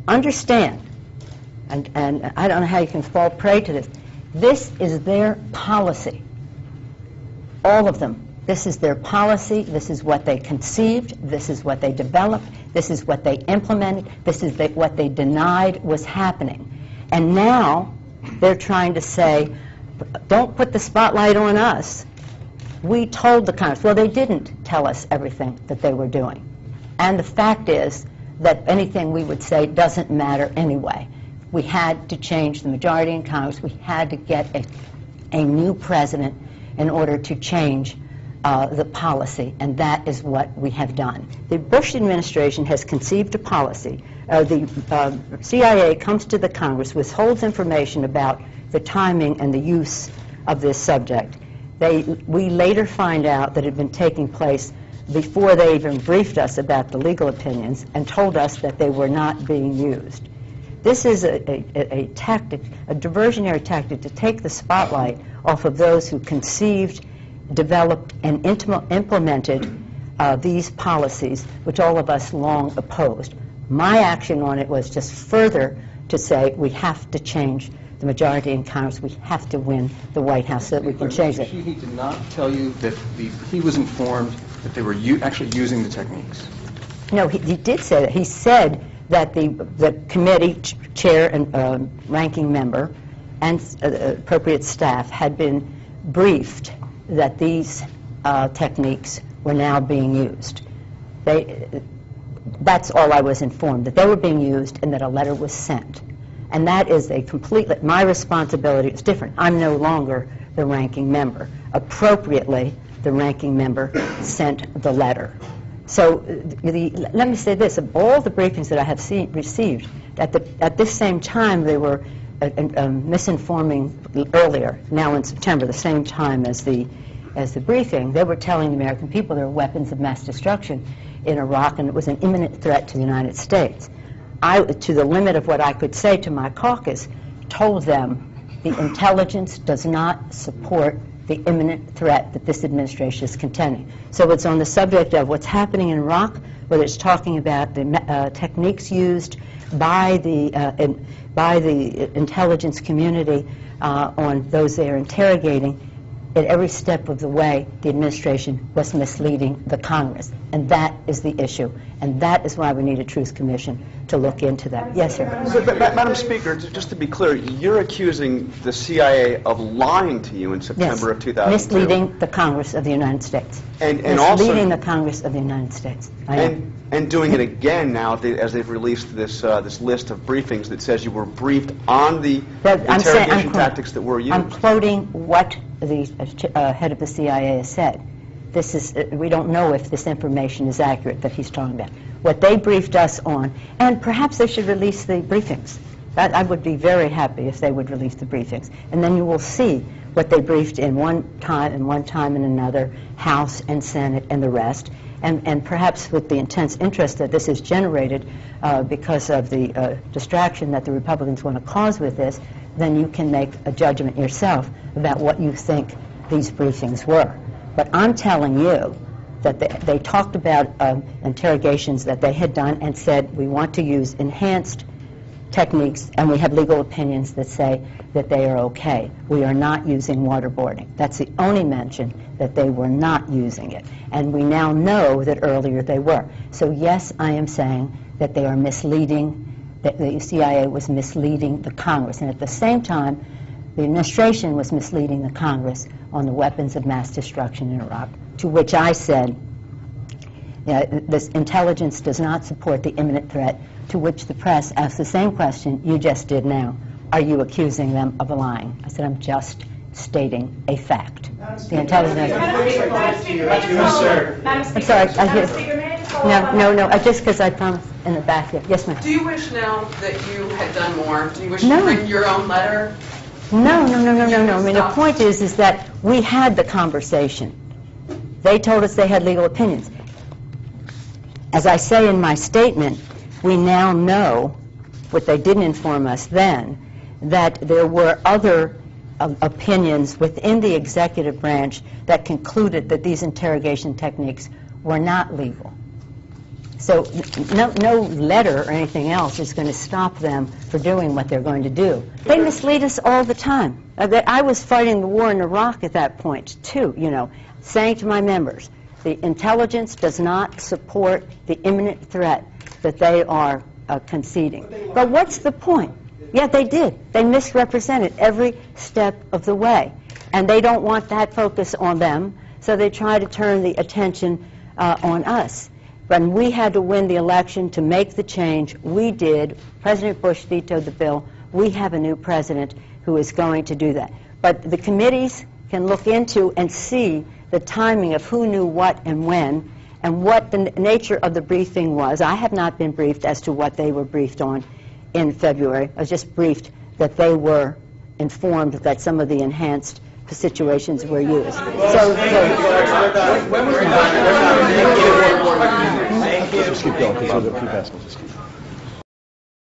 understand, and I don't know how you can fall prey to this, this is their policy. All of them. This is their policy. This is what they conceived. This is what they developed. This is what they implemented. This is what they denied was happening. And now they're trying to say, don't put the spotlight on us. We told the Congress. Well, they didn't tell us everything that they were doing. And the fact is that anything we would say doesn't matter anyway. We had to change the majority in Congress. We had to get a new president in order to change the policy, and that is what we have done. The Bush administration has conceived a policy. The CIA comes to the Congress, withholds information about the timing and the use of this subject. We later find out that it had been taking place before they even briefed us about the legal opinions and told us that they were not being used. This is a tactic, a diversionary tactic to take the spotlight off of those who conceived, developed, and implemented these policies, which all of us long opposed. My action on it was just further to say we have to change the majority in Congress. We have to win the White House so that we can change it. He did not tell you that he was informed that they were actually using the techniques. No, he did say that. He said that the committee chair and ranking member and appropriate staff had been briefed that these techniques were now being used. That's all I was informed, that they were being used and that a letter was sent. And that is my responsibility is different. I'm no longer the ranking member. Appropriately, the ranking member sent the letter. So let me say this, of all the briefings that I have received, at this same time they were misinforming earlier, now in September, the same time as the briefing, they were telling the American people there were weapons of mass destruction in Iraq and it was an imminent threat to the United States. I, to the limit of what I could say to my caucus, told them the intelligence does not support the imminent threat that this administration is contending. So it's on the subject of what's happening in Iraq, whether it's talking about the techniques used by the intelligence community on those they are interrogating. At every step of the way, the administration was misleading the Congress. And that is the issue. And that is why we need a Truth Commission to look into that. Yes, sir. Madam Speaker, just to be clear, you're accusing the CIA of lying to you in September of 2002. Misleading the Congress of the United States. And misleading the Congress of the United States. And doing it again now as they've released this list of briefings that says you were briefed on the interrogation tactics that were used. I'm quoting what the head of the CIA has said. This is, we don't know if this information is accurate that he's talking about. What they briefed us on, and perhaps they should release the briefings. I would be very happy if they would release the briefings. And then you will see what they briefed in one time in another, House and Senate and the rest. And perhaps with the intense interest that this has generated because of the distraction that the Republicans want to cause with this, then you can make a judgment yourself about what you think these briefings were. But I'm telling you that they talked about interrogations that they had done and said we want to use enhanced techniques, and we have legal opinions that say that they are okay. We are not using waterboarding. That's the only mention that they were not using it. And we now know that earlier they were. So yes, I am saying that they are misleading, that the CIA was misleading the Congress. And at the same time, the administration was misleading the Congress on the weapons of mass destruction in Iraq, to which I said, this intelligence does not support the imminent threat, to which the press asked the same question you just did now. Are you accusing them of lying? I said, I'm just stating a fact. The intelligence... I'm sorry. No, just because I promised in the back here. Yes, ma'am. Do you wish now that you had done more? Do you wish to bring your own letter? No. I mean, the point is that we had the conversation. They told us they had legal opinions. As I say in my statement, we now know, what they didn't inform us then, that there were other opinions within the executive branch that concluded that these interrogation techniques were not legal. So no letter or anything else is going to stop them for doing what they're going to do. They mislead us all the time. I was fighting the war in Iraq at that point, too, you know, saying to my members, the intelligence does not support the imminent threat that they are conceding. But what's the point? Yeah, they did. They misrepresented every step of the way. And they don't want that focus on them, so they try to turn the attention on us. When we had to win the election to make the change, we did. President Bush vetoed the bill. We have a new president who is going to do that. But the committees can look into and see the timing of who knew what and when, and what the nature of the briefing was. I have not been briefed as to what they were briefed on in February. I was just briefed that they were informed that some of the enhanced situations were used. Just keep going, because we'll keep asking.